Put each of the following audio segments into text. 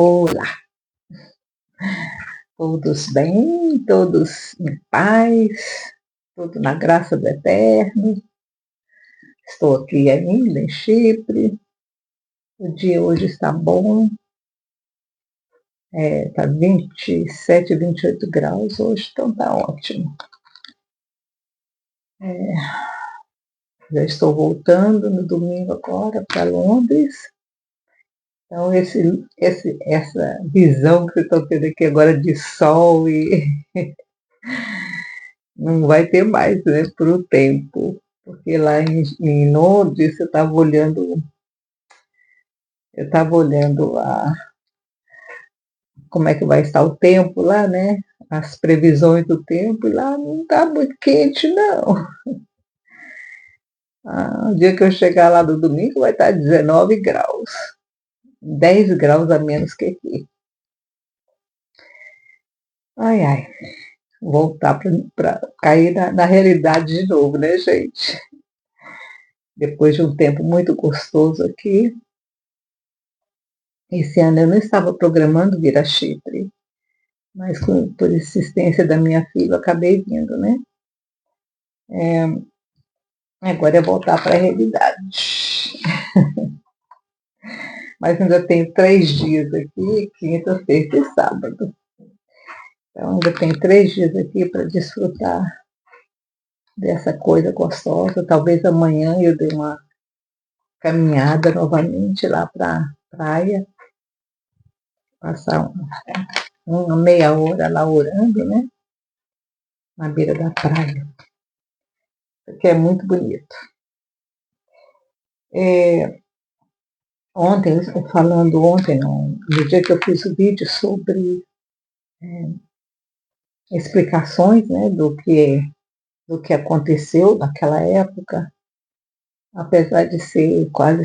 Olá, todos bem, todos em paz, tudo na graça do Eterno. Estou aqui ainda em Chipre, o dia hoje está bom, está 27, 28 graus hoje, então está ótimo. Já estou voltando no domingo agora para Londres. Então, essa visão que vocês estão tendo aqui agora de sol e não vai ter mais, né, por um tempo. Porque lá em Londres eu estava olhando como é que vai estar o tempo lá, né? As previsões do tempo, e lá não está muito quente, não. O dia que eu chegar lá no domingo vai estar 19 graus. 10 graus a menos que aqui. Ai, ai. Voltar para cair na realidade de novo, né, gente? Depois de um tempo muito gostoso aqui. Esse ano eu não estava programando vir a Chipre, mas por insistência da minha filha, eu acabei vindo, né? Agora é voltar para a realidade. Mas ainda tenho 3 dias aqui, quinta, sexta e sábado. Então ainda tenho 3 dias aqui para desfrutar dessa coisa gostosa. Talvez amanhã eu dê uma caminhada novamente lá para a praia, passar uma meia hora lá orando, né? Na beira da praia. Que é muito bonito. No dia que eu fiz o vídeo sobre explicações, né, do que aconteceu naquela época, apesar de ser quase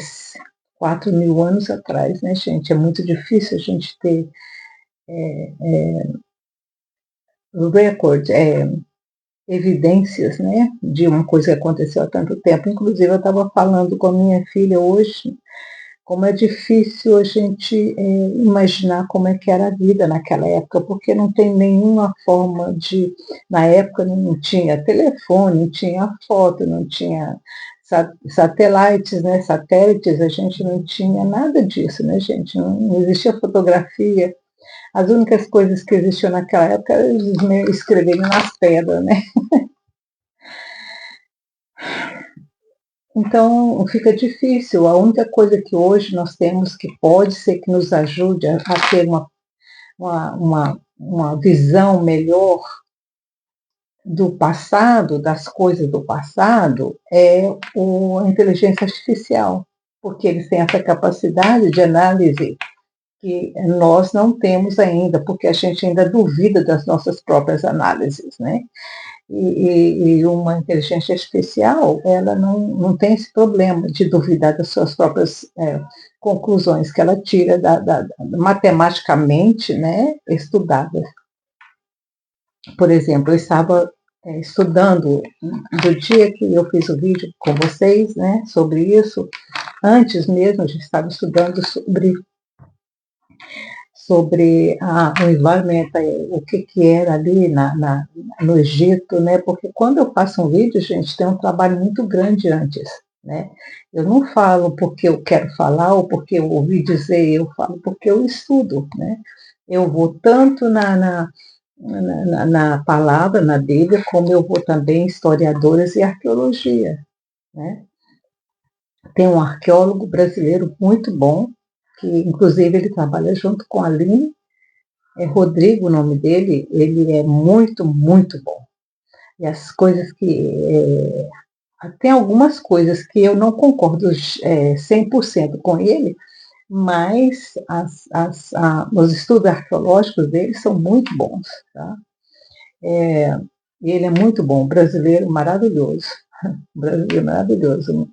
4.000 anos atrás, né, gente? É muito difícil a gente ter evidências, né, de uma coisa que aconteceu há tanto tempo. Inclusive, eu estava falando com a minha filha hoje, como é difícil a gente imaginar como é que era a vida naquela época, porque não tem nenhuma forma de... Na época não tinha telefone, não tinha foto, não tinha satélites, né? Satélites, a gente não tinha nada disso, né, gente? Não existia fotografia. As únicas coisas que existiam naquela época era eles escreverem nas pedras, né? Então, fica difícil. A única coisa que hoje nós temos que pode ser que nos ajude a ter uma visão melhor do passado, das coisas do passado, é a inteligência artificial, porque eles têm essa capacidade de análise que nós não temos ainda, porque a gente ainda duvida das nossas próprias análises, né? E uma inteligência artificial, ela não tem esse problema de duvidar das suas próprias conclusões que ela tira matematicamente, né, estudadas. Por exemplo, eu estava estudando, do dia que eu fiz o vídeo com vocês, né, sobre isso, antes mesmo eu já estava estudando sobre o environment, o que era ali no Egito, né? Porque quando eu faço um vídeo, gente, tem um trabalho muito grande antes, né? Eu não falo porque eu quero falar ou porque eu ouvi dizer, eu falo porque eu estudo, né? Eu vou tanto na palavra, na Bíblia, como eu vou também em historiadores e arqueologia, né? Tem um arqueólogo brasileiro muito bom, que inclusive ele trabalha junto com a Aline, Rodrigo, o nome dele, ele é muito, muito bom. E as coisas que... tem algumas coisas que eu não concordo 100% com ele, mas os estudos arqueológicos dele são muito bons. Tá? E ele é muito bom, brasileiro maravilhoso. Brasileiro maravilhoso.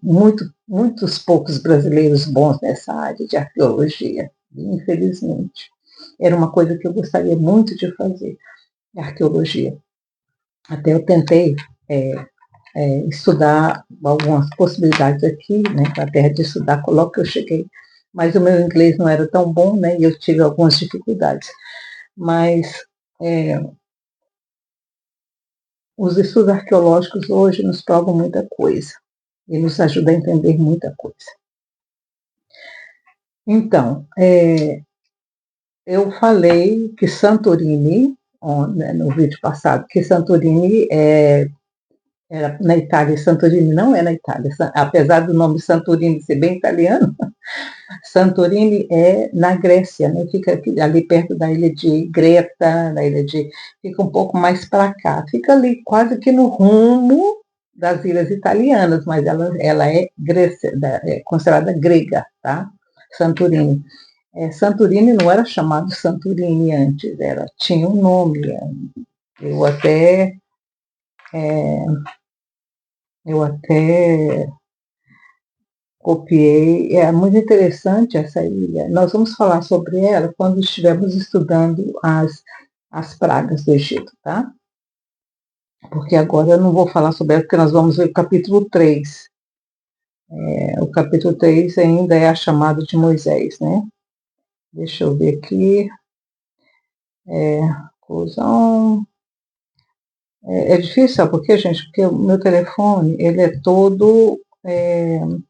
Muitos poucos brasileiros bons nessa área de arqueologia, infelizmente. Era uma coisa que eu gostaria muito de fazer, arqueologia. Até eu tentei estudar algumas possibilidades aqui, né, na terra de estudar, logo que eu cheguei mas o meu inglês não era tão bom, né? E eu tive algumas dificuldades. Mas os estudos arqueológicos hoje nos provam muita coisa e nos ajudam a entender muita coisa. Então, eu falei que Santorini, no vídeo passado, que Santorini era na Itália, e Santorini não é na Itália, apesar do nome Santorini ser bem italiano, Santorini é na Grécia, né? Fica ali perto da ilha de Greta, fica um pouco mais para cá, fica ali quase que no rumo das ilhas italianas, mas ela é Grécia, é considerada grega, tá? Santorini. Santorini não era chamado Santorini antes, tinha um nome. Eu até copiei. É muito interessante essa ilha. Nós vamos falar sobre ela quando estivermos estudando as pragas do Egito, tá? Porque agora eu não vou falar sobre ela, porque nós vamos ver o capítulo 3. O capítulo 3 ainda é a chamada de Moisés, né? Deixa eu ver aqui. Conclusão. É difícil, sabe por quê, gente? Porque o meu telefone, ele é todo em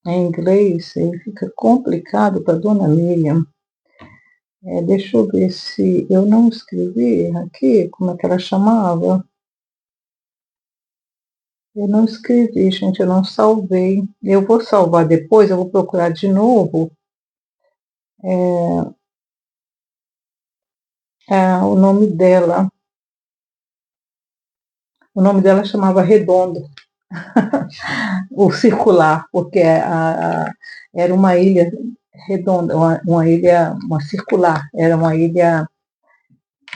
inglês, ele fica complicado para Dona Miriam. Deixa eu ver se eu não escrevi aqui, como é que ela chamava? Eu não escrevi, gente, eu não salvei. Eu vou salvar depois, eu vou procurar de novo o nome dela. O nome dela chamava Redondo, o circular, porque era uma ilha redonda, uma ilha, uma circular, era uma ilha.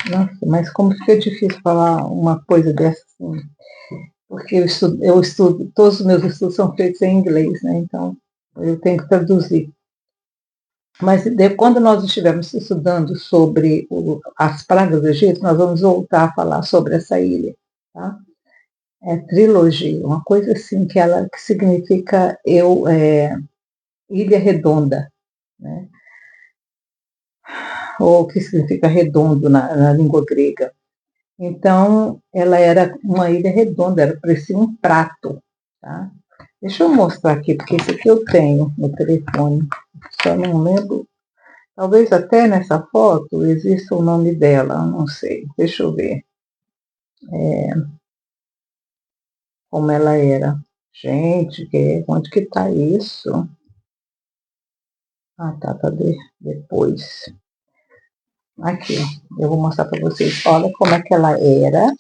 Nossa, mas como fica difícil falar uma coisa dessa assim, porque eu estudo, todos os meus estudos são feitos em inglês, né? Então eu tenho que traduzir. Mas quando nós estivermos estudando sobre as pragas do Egito, nós vamos voltar a falar sobre essa ilha, tá? É trilogia, uma coisa assim que significa ilha redonda, né? Ou que significa redondo na língua grega. Então, ela era uma ilha redonda, parecia um prato, tá? Deixa eu mostrar aqui, porque isso aqui eu tenho no telefone, só não lembro. Talvez até nessa foto exista o nome dela, não sei. Deixa eu ver como ela era. Gente, onde que tá isso? Ah, tá depois. Aqui, ó, eu vou mostrar para vocês. Olha como é que ela era.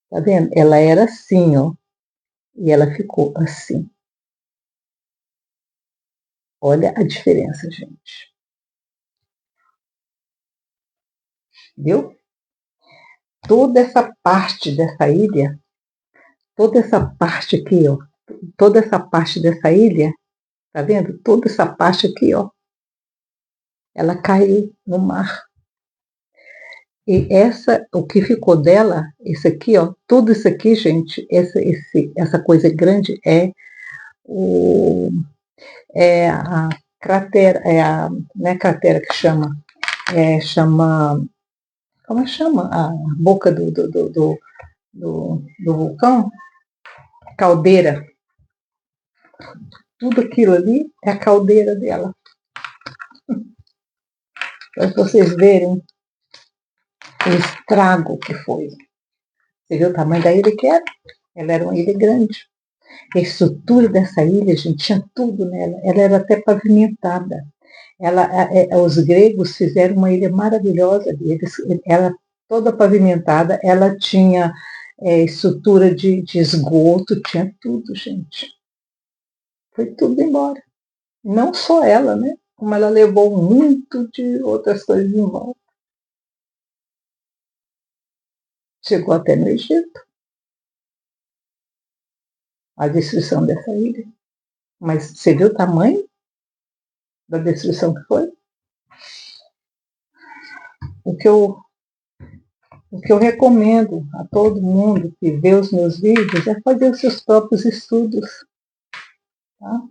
Tá vendo? Ela era assim, ó. E ela ficou assim. Olha a diferença, gente. Viu? Toda essa parte dessa ilha, toda essa parte aqui, ó. Toda essa parte dessa ilha, tá vendo? Toda essa parte aqui, ó. Ela caiu no mar. E o que ficou dela, isso aqui, ó, tudo isso aqui, gente, essa coisa grande é a cratera, não é cratera que chama, como chama? A boca do vulcão? Caldeira. Tudo aquilo ali é a caldeira dela. Para vocês verem o estrago que foi. Você viu o tamanho da ilha que era? Ela era uma ilha grande. A estrutura dessa ilha, gente, tinha tudo nela. Ela era até pavimentada. Os gregos fizeram uma ilha maravilhosa. Ela toda pavimentada. Ela tinha estrutura de esgoto, tinha tudo, gente. Foi tudo embora. Não só ela, né? Como ela levou muito de outras coisas em volta. Chegou até no Egito, a destruição dessa ilha. Mas você viu o tamanho da destruição que foi? O que eu recomendo a todo mundo que vê os meus vídeos é fazer os seus próprios estudos. Tá?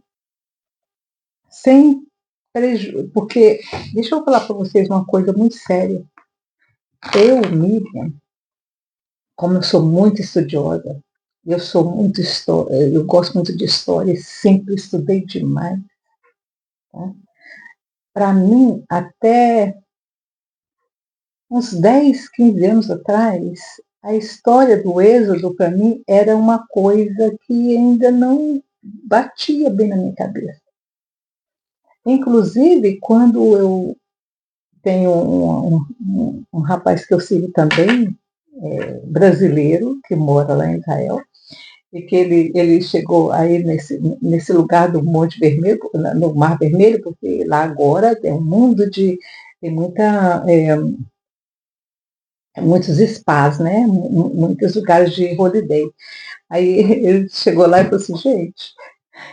sem prejuízo, porque, deixa eu falar para vocês uma coisa muito séria. Eu, Miriam, como eu sou muito estudiosa, eu gosto muito de história, sempre estudei demais. Tá? Para mim, até uns 10, 15 anos atrás, a história do Êxodo, para mim, era uma coisa que ainda não batia bem na minha cabeça. Inclusive, quando eu tenho um rapaz que eu sigo também, brasileiro, que mora lá em Israel, e que ele chegou aí nesse lugar do Monte Vermelho, no Mar Vermelho, porque lá agora tem um mundo tem muitos spas, né? Muitos lugares de holiday. Aí ele chegou lá e falou assim, gente,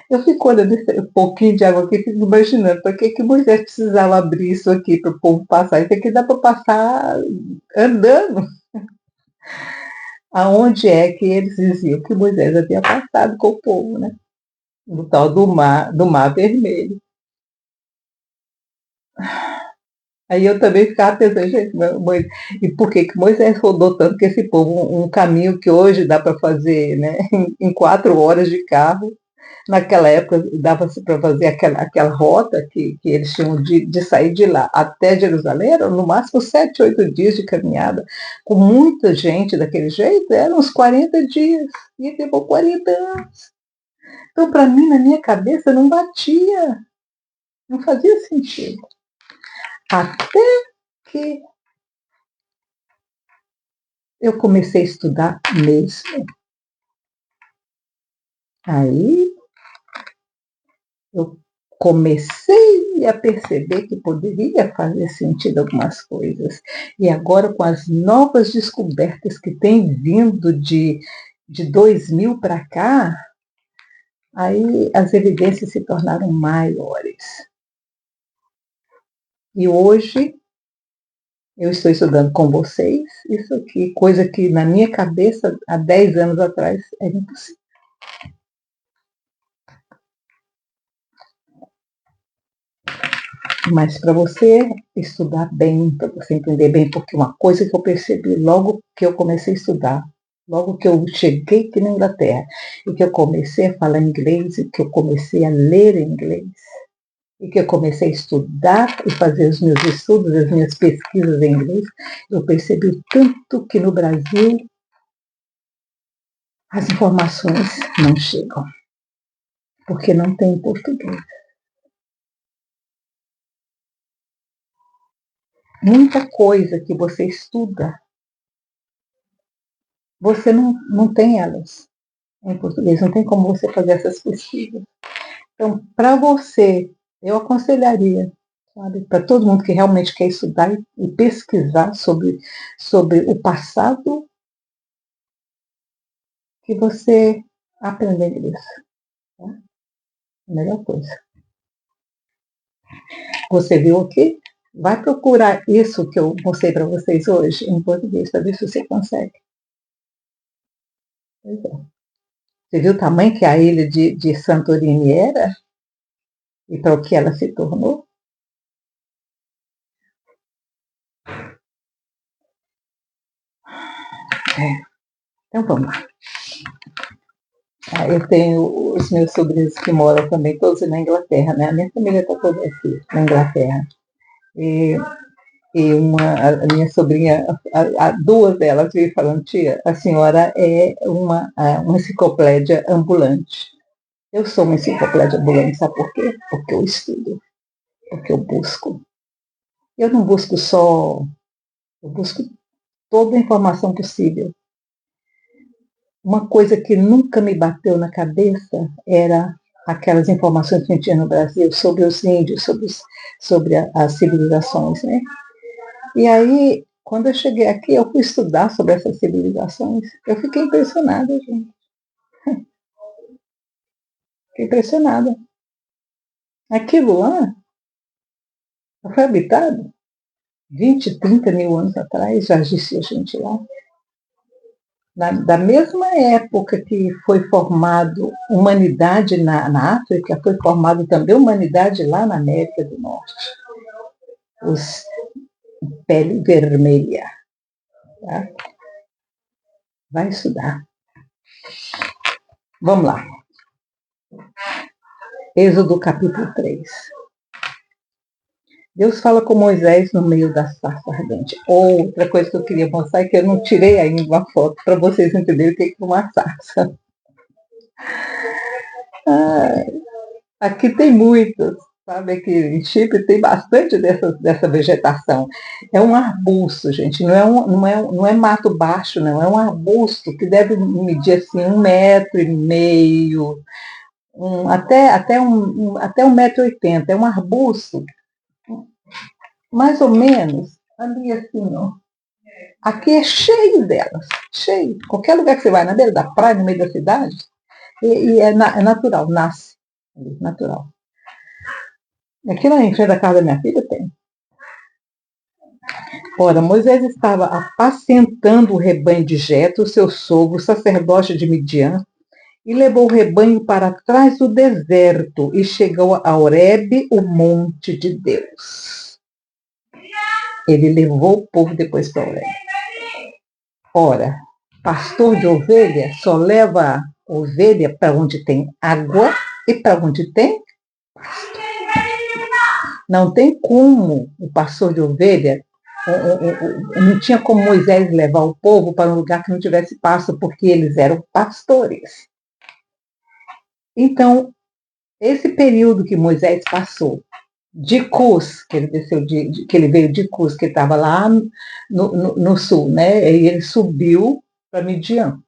eu fico olhando esse pouquinho de água aqui, fico imaginando, para que Moisés precisava abrir isso aqui para o povo passar? Isso aqui dá para passar andando. Aonde é que eles diziam que Moisés havia passado com o povo, né? No tal do mar Vermelho. Aí eu também ficava pensando, gente, e por que Moisés rodou tanto que esse povo, um caminho que hoje dá para fazer, né, em 4 horas de carro, naquela época dava-se para fazer aquela rota que eles tinham de sair de lá até Jerusalém, eram no máximo 7, 8 dias de caminhada, com muita gente daquele jeito, eram uns 40 dias, e levou 40 anos. Então, para mim, na minha cabeça, não batia, não fazia sentido. Até que eu comecei a estudar mesmo. Aí eu comecei a perceber que poderia fazer sentido algumas coisas. E agora, com as novas descobertas que têm vindo de 2000 para cá, aí as evidências se tornaram maiores. E hoje eu estou estudando com vocês isso aqui, coisa que na minha cabeça há 10 anos atrás era impossível. Mas para você estudar bem, para você entender bem, porque uma coisa que eu percebi logo que eu comecei a estudar, logo que eu cheguei aqui na Inglaterra, e que eu comecei a falar inglês, e que eu comecei a ler inglês, e que eu comecei a estudar e fazer os meus estudos, as minhas pesquisas em inglês, eu percebi tanto que no Brasil as informações não chegam, porque não tem português. Muita coisa que você estuda, você não tem elas em português, não tem como você fazer essas pesquisas. Então, para você, eu aconselharia, sabe, para todo mundo que realmente quer estudar e pesquisar sobre o passado, que você aprenda inglês. Tá? A melhor coisa. Você viu aqui? Vai procurar isso que eu mostrei para vocês hoje em português, para ver se você consegue. Pois é. Você viu o tamanho que a ilha de Santorini era? E para o que ela se tornou? Então vamos lá. Eu tenho os meus sobrinhos que moram também todos na Inglaterra, né? A minha família está toda aqui na Inglaterra. E, a minha sobrinha, duas delas vivem falando, tia, a senhora é uma enciclopédia ambulante. Eu sou uma enciclopédia ambulante, sabe por quê? Porque eu estudo, porque eu busco. Eu não busco só, eu busco toda a informação possível. Uma coisa que nunca me bateu na cabeça era aquelas informações que a gente tinha no Brasil sobre os índios, sobre as civilizações, né? E aí, quando eu cheguei aqui, eu fui estudar sobre essas civilizações. Eu fiquei impressionada, gente. Fiquei impressionada. Aquilo lá foi habitado 20, 30 mil anos atrás, já existia gente lá. Da mesma época que foi formado humanidade na África, foi formado também humanidade lá na América do Norte. Os pele vermelha. Tá? Vai estudar. Vamos lá. Êxodo capítulo 3. Deus fala com Moisés no meio da sarça ardente. Outra coisa que eu queria mostrar é que eu não tirei ainda uma foto para vocês entenderem o que é uma sarça. Aqui tem muitas, sabe? Aqui em Chipre tem bastante dessa vegetação. É um arbusto, gente, não é mato baixo, não. É um arbusto que deve medir assim 1,5 metro, até 1,80 m. É um arbusto, mais ou menos, ali assim, ó. Aqui é cheio delas, cheio. Qualquer lugar que você vai, na beira da praia, no meio da cidade, é natural, nasce. Natural. Aqui na frente da casa da minha filha tem. Ora, Moisés estava apacentando o rebanho de Jetro, seu sogro, sacerdote de Midian, e levou o rebanho para trás do deserto e chegou a Horebe, o monte de Deus. Ele levou o povo depois para Horebe. Ora, pastor de ovelha só leva ovelha para onde tem água e para onde tem pasto. Não tem como o pastor de ovelha, não tinha como Moisés levar o povo para um lugar que não tivesse pasto, porque eles eram pastores. Então, esse período que Moisés passou de Cus, que ele desceu que ele veio de Cus, que estava lá no sul, né? E ele subiu para Midian,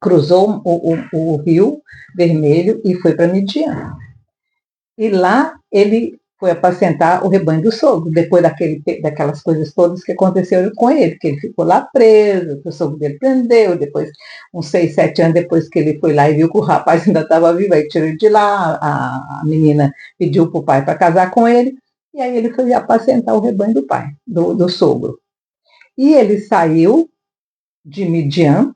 cruzou o Rio Vermelho e foi para Midian. E lá ele foi apacentar o rebanho do sogro, depois daquelas coisas todas que aconteceram com ele, que ele ficou lá preso, que o sogro dele prendeu, depois, uns 6, 7 anos depois que ele foi lá e viu que o rapaz ainda estava vivo, aí tirou ele de lá, a menina pediu para o pai para casar com ele, e aí ele foi apacentar o rebanho do pai, do sogro. E ele saiu de Midian,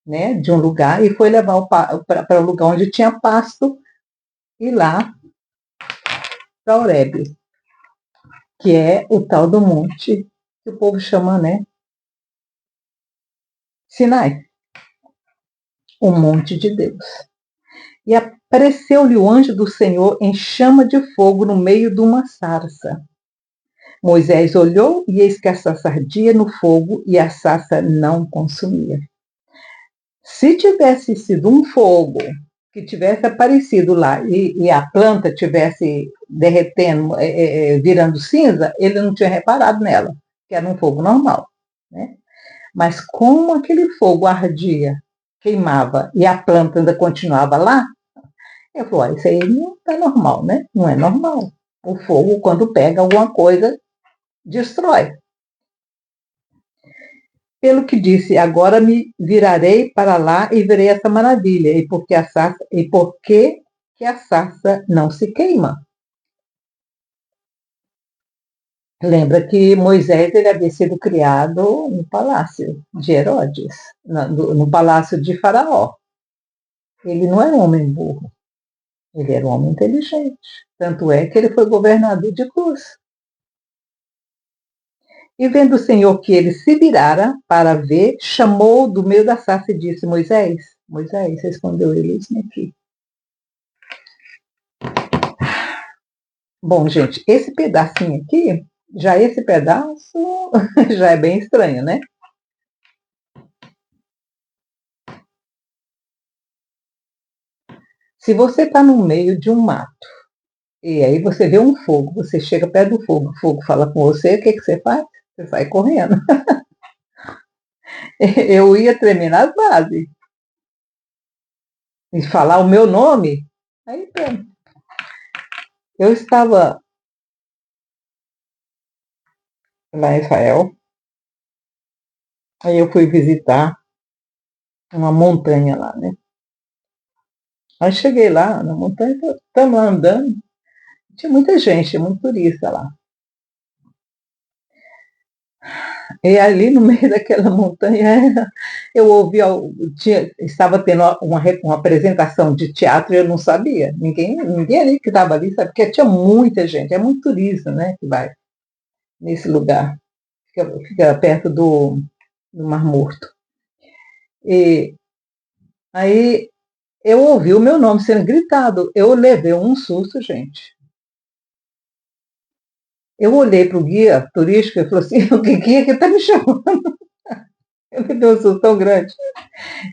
né, de um lugar, e foi levar para o lugar onde tinha pasto, e lá para Horebe, que é o tal do monte que o povo chama, né, Sinai, o monte de Deus. E apareceu-lhe o anjo do Senhor em chama de fogo no meio de uma sarça. Moisés olhou e eis que a sarça ardia no fogo e a sarça não consumia. Se tivesse sido um fogo que tivesse aparecido lá e a planta tivesse derretendo, virando cinza, ele não tinha reparado nela, que era um fogo normal, né? Mas como aquele fogo ardia, queimava e a planta ainda continuava lá, eu falei, isso aí não é normal, né? Não é normal. O fogo, quando pega alguma coisa, destrói. Pelo que disse, agora me virarei para lá e verei essa maravilha. E por que a sarça não se queima? Lembra que Moisés ele havia sido criado no palácio de Herodes, no palácio de Faraó. Ele não era um homem burro, ele era um homem inteligente. Tanto é que ele foi governador de Cus. E vendo o Senhor que ele se virara para ver, chamou do meio da sarça e disse, Moisés, Moisés, respondeu ele, isso aqui. Bom, gente, esse pedacinho aqui, já esse pedaço já é bem estranho, né? Se você está no meio de um mato, e aí você vê um fogo, você chega perto do fogo, o fogo fala com você, o que você faz? Você sai correndo. Eu ia tremer nas bases. E falar o meu nome, aí pronto. Eu estava lá em Israel, aí eu fui visitar uma montanha lá, né? Aí cheguei lá na montanha, estamos lá andando, tinha muita gente, muito turista lá. E ali no meio daquela montanha, eu ouvi, estava tendo uma apresentação de teatro e eu não sabia. Ninguém ali que estava ali sabe, porque tinha muita gente, é muito turista, né, que vai nesse lugar, fica perto do Mar Morto. E aí eu ouvi o meu nome sendo gritado, eu levei um susto, gente. Eu olhei para o guia turístico e falei assim, o que guia que está me chamando? Eu me dei um susto tão grande.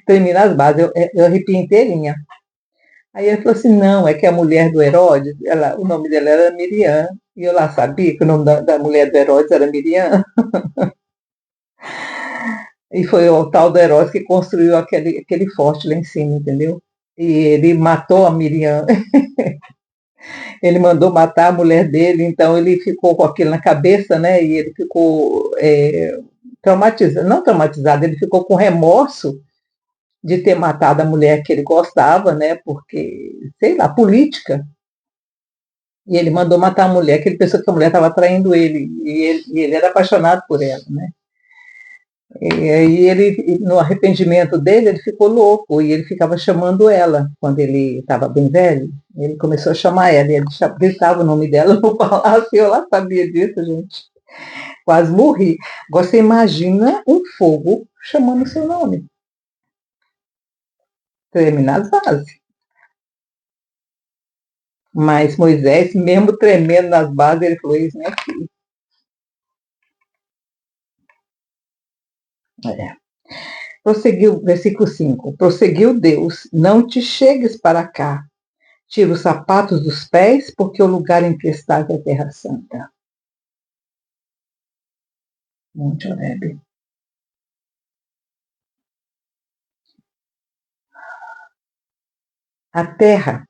Termina as bases, eu arrepiei inteirinha. Aí ele falou assim, não, é que a mulher do Herodes, o nome dela era Miriam, e eu lá sabia que o nome da mulher do Herodes era Miriam, e foi o tal do Herodes que construiu aquele forte lá em cima, entendeu? E ele matou a Miriam, ele mandou matar a mulher dele, então ele ficou com aquilo na cabeça, né? E ele ficou traumatizado, não traumatizado, ele ficou com remorso de ter matado a mulher que ele gostava, né? Porque, sei lá, política. E ele mandou matar a mulher, que ele pensou que a mulher estava traindo ele e ele era apaixonado por ela, né? E aí ele, no arrependimento dele, ele ficou louco e ele ficava chamando ela quando ele estava bem velho. Ele começou a chamar ela e ele gritava o nome dela no palácio. Eu lá sabia disso, gente. Quase morri. Agora você imagina um fogo chamando o seu nome. Treme nas bases. Mas Moisés, mesmo tremendo nas bases, ele falou isso, né? É. Prosseguiu, versículo 5. Prosseguiu Deus, não te chegues para cá. Tira os sapatos dos pés, porque o lugar em que estás é terra santa. Monte Horebe. A terra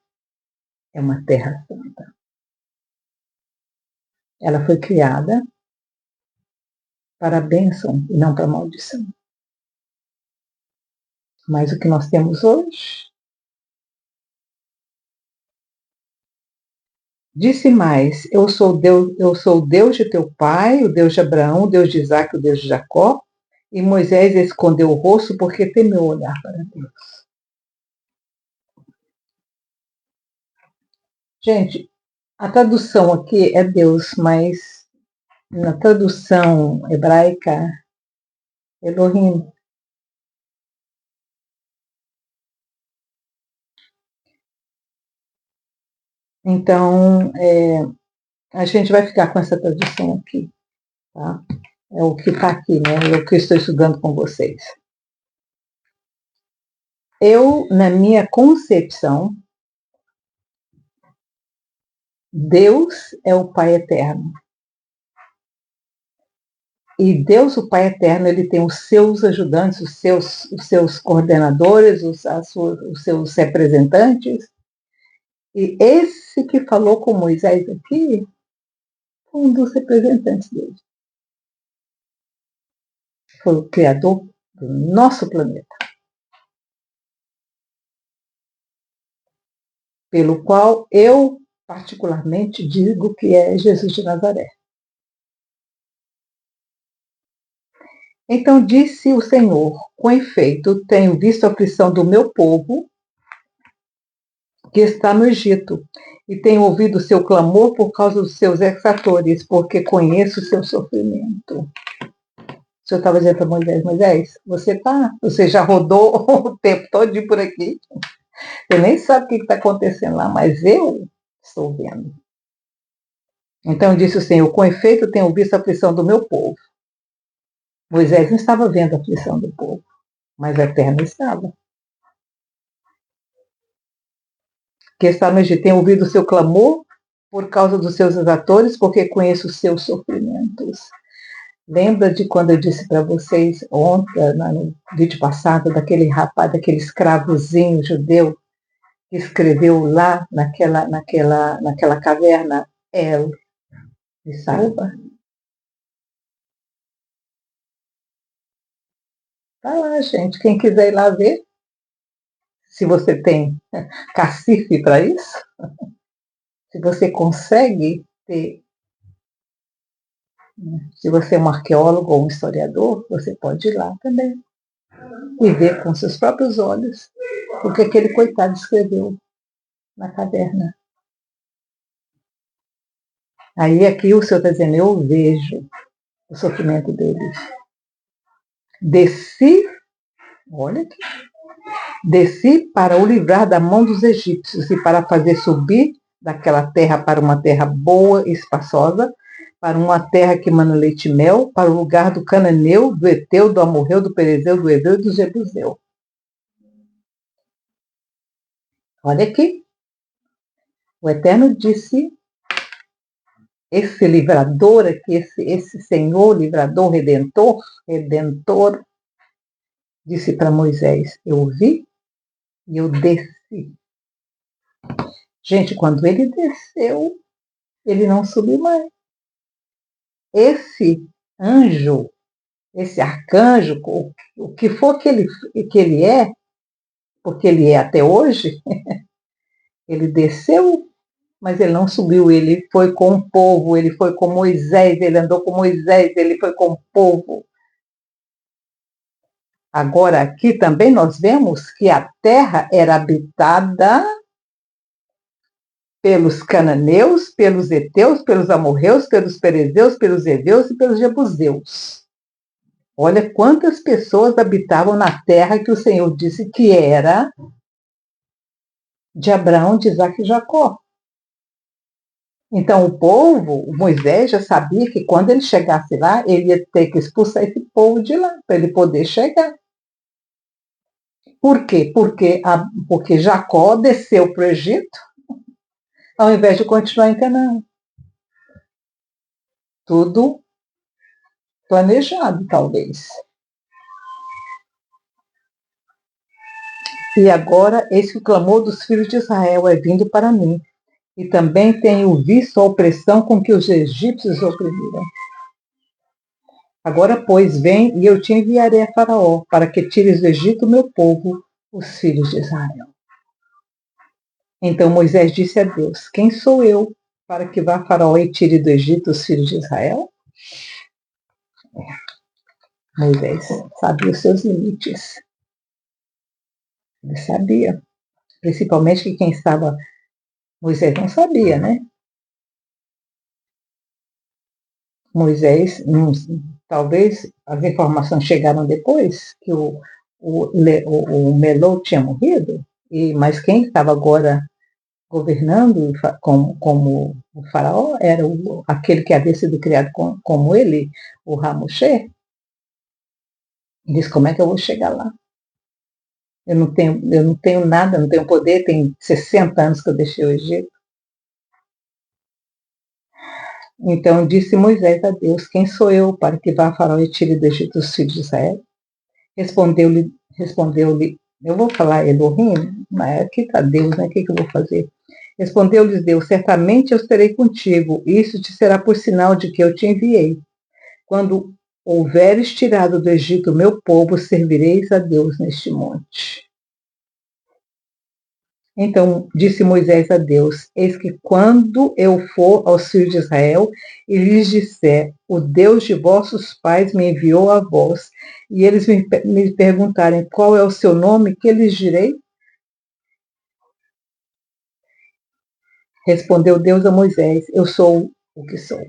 é uma terra santa. Ela foi criada para a bênção e não para a maldição. Mas o que nós temos hoje? Disse mais, eu sou o Deus de teu pai, o Deus de Abraão, o Deus de Isaac, o Deus de Jacó. E Moisés escondeu o rosto porque temeu olhar para Deus. Gente, a tradução aqui é Deus, mas na tradução hebraica, Elohim. Então, a gente vai ficar com essa tradução aqui, tá? É o que está aqui, né? É o que eu estou estudando com vocês. Eu, na minha concepção, Deus é o Pai Eterno. E Deus, o Pai Eterno, ele tem os seus ajudantes, os seus coordenadores, os seus representantes. E esse que falou com Moisés aqui foi um dos representantes dele. Foi o Criador do nosso planeta. Pelo qual eu, particularmente, digo que é Jesus de Nazaré. Então disse o Senhor, com efeito, tenho visto a aflição do meu povo, que está no Egito, e tenho ouvido o seu clamor por causa dos seus exatores, porque conheço o seu sofrimento. O Senhor estava dizendo para Moisés, você já rodou o tempo todo por aqui, você nem sabe o que está acontecendo lá, mas eu estou vendo. Então disse o Senhor, com efeito tenho visto a aflição do meu povo. Moisés não estava vendo a aflição do povo, mas a Eterno estava. Que está no Egito, tenho ouvido o seu clamor por causa dos seus exatores, porque conheço os seus sofrimentos. Lembra de quando eu disse para vocês ontem, no vídeo passado, daquele rapaz, daquele escravozinho judeu que escreveu lá naquela caverna, El me salva? Tá lá, gente. Quem quiser ir lá ver, se você tem cacife para isso, se você consegue ter Se você é um arqueólogo ou um historiador, você pode ir lá também e ver com seus próprios olhos o que aquele coitado escreveu na caverna. Aí aqui o Senhor está dizendo, eu vejo o sofrimento deles. Desci, olha aqui, desci para o livrar da mão dos egípcios e para fazer subir daquela terra para uma terra boa e espaçosa, para uma terra que mana leite e mel, para o lugar do cananeu, do Eteu, do Amorreu, do Perezeu, do Heveu e do Jebuseu. Olha aqui, o Eterno disse, esse livrador aqui, esse Senhor, livrador, redentor, disse para Moisés, eu vi e eu desci. Gente, quando ele desceu, ele não subiu mais. Esse anjo, esse arcanjo, o que for que ele é, porque ele é até hoje, ele desceu, mas ele não subiu, ele foi com o povo, ele foi com Moisés, ele andou com Moisés, ele foi com o povo. Agora, aqui também nós vemos que a terra era habitada pelos cananeus, pelos heteus, pelos amorreus, pelos perezeus, pelos heveus e pelos jebuseus. Olha quantas pessoas habitavam na terra que o Senhor disse que era de Abraão, de Isaac e Jacó. Então o povo, Moisés já sabia que quando ele chegasse lá, ele ia ter que expulsar esse povo de lá, para ele poder chegar. Por quê? Porque Jacó desceu para o Egito, ao invés de continuar em Canaã. Tudo planejado, talvez. E agora, esse o clamor dos filhos de Israel é vindo para mim. E também tenho visto a opressão com que os egípcios oprimiram. Agora, pois, vem e eu te enviarei a Faraó, para que tires do Egito o meu povo, os filhos de Israel. Então Moisés disse a Deus, quem sou eu para que vá a Faraó e tire do Egito os filhos de Israel? Moisés sabia os seus limites. Ele sabia. Principalmente que quem estava... Moisés não sabia, né? Moisés, talvez as informações chegaram depois, que o Melou tinha morrido, mas quem estava agora governando como o faraó era aquele que havia sido criado como ele, o Ramoshe. Diz, como é que eu vou chegar lá? Eu não tenho nada, não tenho poder, tem 60 anos que eu deixei o Egito. Então disse Moisés a Deus, quem sou eu para que vá a Faraó e tire do Egito os filhos de Israel? Respondeu-lhe, eu vou falar Elohim, mas aqui está Deus, né? O que eu vou fazer? Respondeu-lhes Deus, certamente eu estarei contigo, isso te será por sinal de que eu te enviei. Quando houveres tirado do Egito o meu povo, servireis a Deus neste monte. Então disse Moisés a Deus, eis que quando eu for aos filhos de Israel e lhes disser, o Deus de vossos pais me enviou a vós, e eles me perguntarem qual é o seu nome, que lhes direi? Respondeu Deus a Moisés, eu sou o que sou.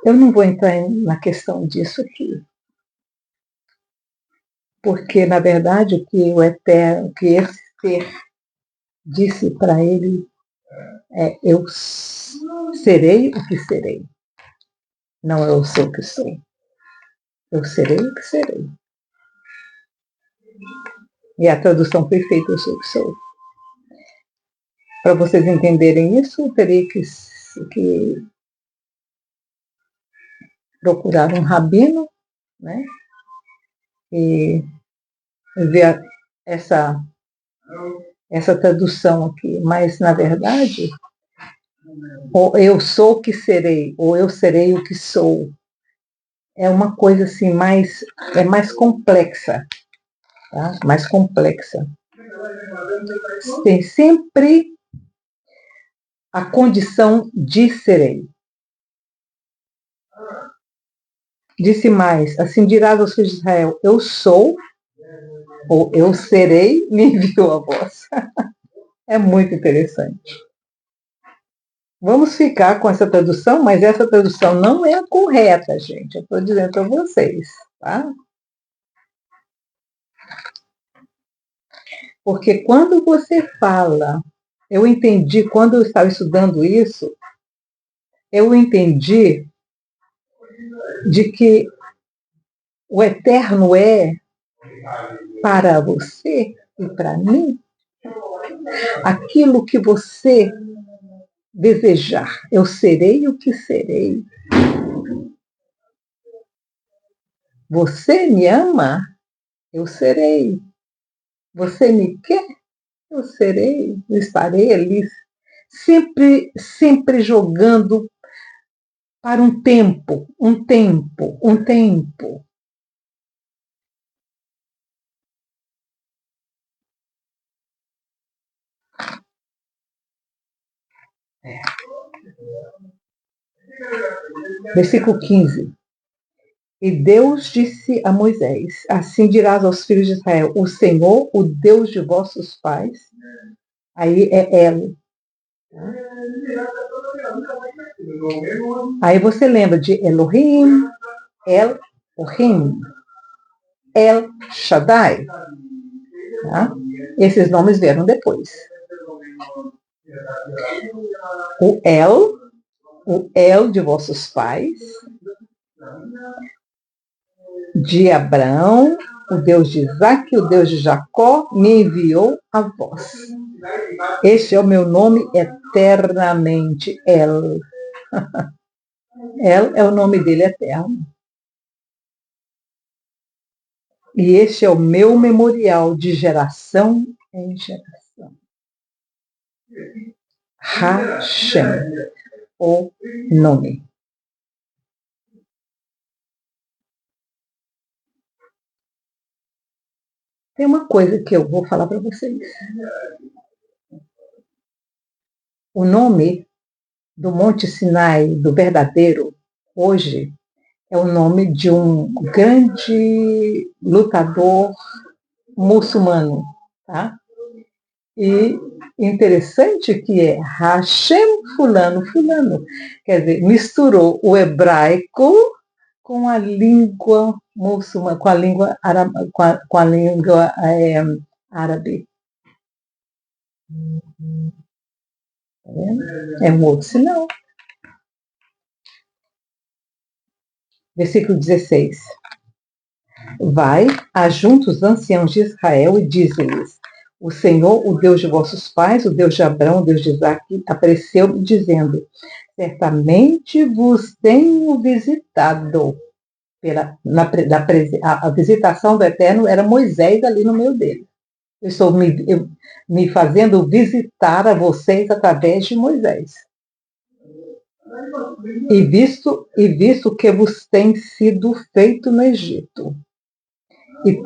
Eu não vou entrar na questão disso aqui, porque na verdade o que o Eterno, que esse ser disse para ele eu serei o que serei. Não eu sou o que sou. Eu serei o que serei. E a tradução foi feita, eu sou o que sou. Para vocês entenderem isso, eu teria que procurar um rabino, né? E ver essa tradução aqui. Mas, na verdade, ou eu sou o que serei, ou eu serei o que sou, é uma coisa assim mais complexa, tá? Mais complexa. Tem sempre a condição de serei. Disse mais, assim dirás aos filhos de Israel, eu sou, ou eu serei, me enviou a voz. É muito interessante. Vamos ficar com essa tradução, mas essa tradução não é a correta, gente. Eu estou dizendo para vocês, tá? Porque quando você fala, eu entendi, quando eu estava estudando isso, eu entendi de que o eterno é para você e para mim aquilo que você desejar. Eu serei o que serei. Você me ama? Eu serei. Você me quer? Eu serei. Eu estarei ali. Sempre jogando para um tempo. Versículo 15. E Deus disse a Moisés, assim dirás aos filhos de Israel, o Senhor, o Deus de vossos pais, aí é El. Aí você lembra de Elohim, El-Ohim, El Shaddai. Tá? Esses nomes vieram depois. O El de vossos pais, de Abraão, o Deus de Isaac, o Deus de Jacó, me enviou a vós. Este é o meu nome eternamente, El. El é o nome dele eterno. E este é o meu memorial de geração em geração. Hashem, o nome. Tem uma coisa que eu vou falar para vocês. O nome do Monte Sinai, do verdadeiro, hoje, é o nome de um grande lutador muçulmano, tá? E interessante que é Hashem fulano. Quer dizer, misturou o hebraico com a língua muçulmana, com a língua árabe. Tá vendo? É um outro sinal. Versículo 16. Vai, ajunta os anciãos de Israel e diz-lhes, o Senhor, o Deus de vossos pais, o Deus de Abraão, o Deus de Isaac, apareceu dizendo, certamente vos tenho visitado. A visitação do Eterno era Moisés ali no meio dele. Eu estou me fazendo visitar a vocês através de Moisés. E visto que vos tem sido feito no Egito. E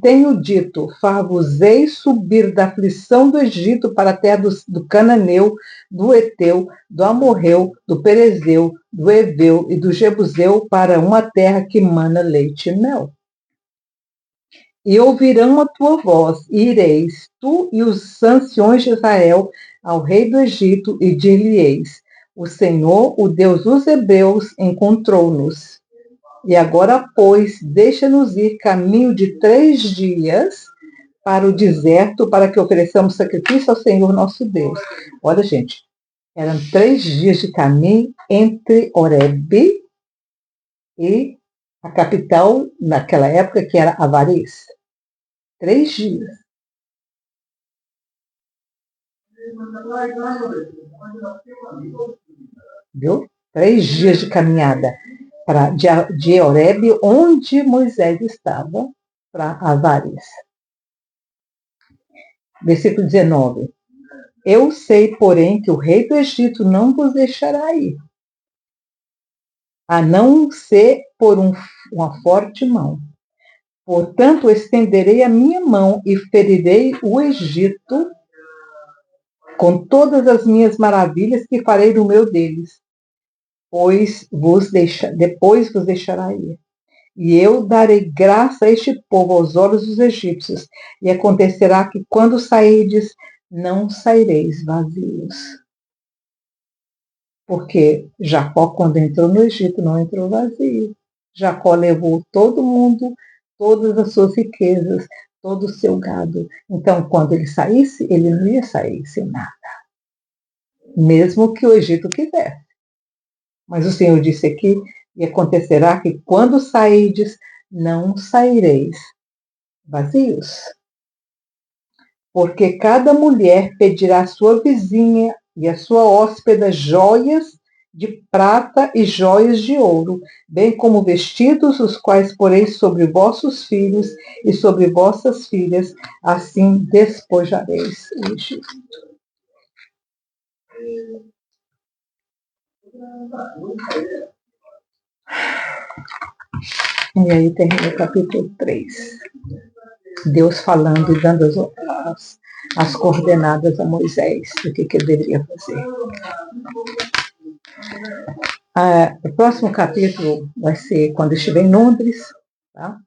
tenho dito, far-vos-ei subir da aflição do Egito para a terra do Cananeu, do Eteu, do Amorreu, do Perezeu, do Eveu e do Jebuseu para uma terra que mana leite e mel. E ouvirão a tua voz, e ireis, tu e os anciões de Israel, ao rei do Egito, e dir-lhe-eis, o Senhor, o Deus dos Hebreus, encontrou-nos. E agora, pois, deixa-nos ir caminho de 3 dias para o deserto, para que ofereçamos sacrifício ao Senhor nosso Deus. Olha, gente, eram 3 dias de caminho entre Horebe e a capital, naquela época, que era Avaris. 3 dias. Viu? 3 dias de caminhada de Horebe, onde Moisés estava, para Avaris. Versículo 19. Eu sei, porém, que o rei do Egito não vos deixará ir, a não ser por uma forte mão. Portanto, estenderei a minha mão e ferirei o Egito com todas as minhas maravilhas que farei no meio deles. depois vos deixará ir. E eu darei graça a este povo aos olhos dos egípcios, e acontecerá que quando sairdes, não saireis vazios. Porque Jacó, quando entrou no Egito, não entrou vazio. Jacó levou todo mundo, todas as suas riquezas, todo o seu gado. Então, quando ele saísse, ele não ia sair sem nada. Mesmo que o Egito quisesse. Mas o Senhor disse aqui, e acontecerá que quando sairdes, não saireis vazios. Porque cada mulher pedirá à sua vizinha e à sua hóspeda joias de prata e joias de ouro, bem como vestidos, os quais poreis sobre vossos filhos e sobre vossas filhas, assim despojareis o Egito. E aí termina o capítulo 3. Deus falando e dando as coordenadas a Moisés do que ele deveria fazer. O próximo capítulo vai ser quando estiver em Londres, tá?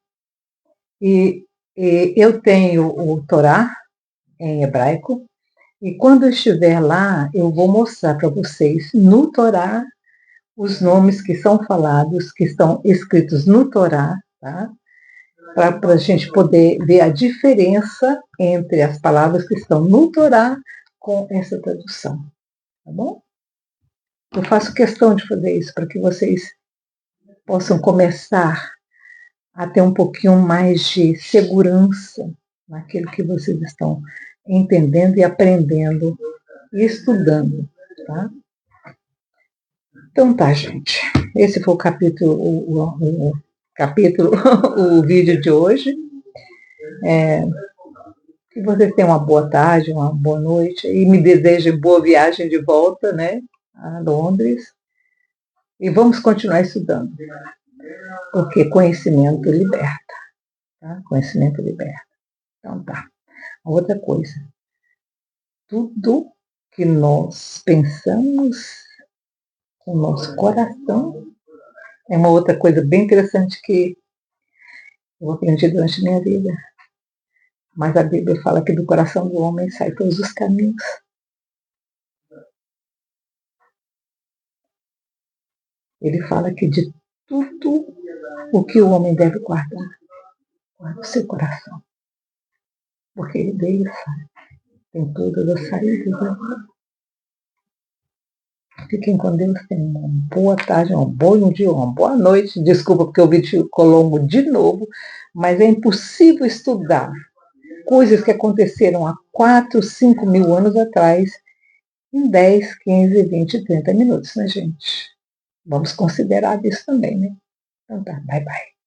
E eu tenho o Torá em hebraico, e quando eu estiver lá, eu vou mostrar para vocês no Torá os nomes que são falados, que estão escritos no Torá, tá? Para a gente poder ver a diferença entre as palavras que estão no Torá com essa tradução, tá bom? Eu faço questão de fazer isso para que vocês possam começar a ter um pouquinho mais de segurança naquilo que vocês estão entendendo e aprendendo e estudando, tá? Então tá, gente. Esse foi o capítulo, o vídeo de hoje. Que vocês tenham uma boa tarde, uma boa noite e me desejem boa viagem de volta, né, a Londres. E vamos continuar estudando, porque conhecimento liberta, tá? Conhecimento liberta. Então tá. Outra coisa, tudo que nós pensamos com o nosso coração é uma outra coisa bem interessante que eu aprendi durante a minha vida. Mas a Bíblia fala que do coração do homem saem todos os caminhos. Ele fala que de tudo o que o homem deve guardar, guarda o seu coração. Porque dele tem todas as saídas da vida. Fiquem com Deus, tenham uma boa tarde, um bom dia, uma boa noite. Desculpa porque o vídeo ficou longo de novo, mas é impossível estudar coisas que aconteceram há 4, 5 mil anos atrás em 10, 15, 20, 30 minutos, né, gente? Vamos considerar isso também, né? Então tá, bye bye.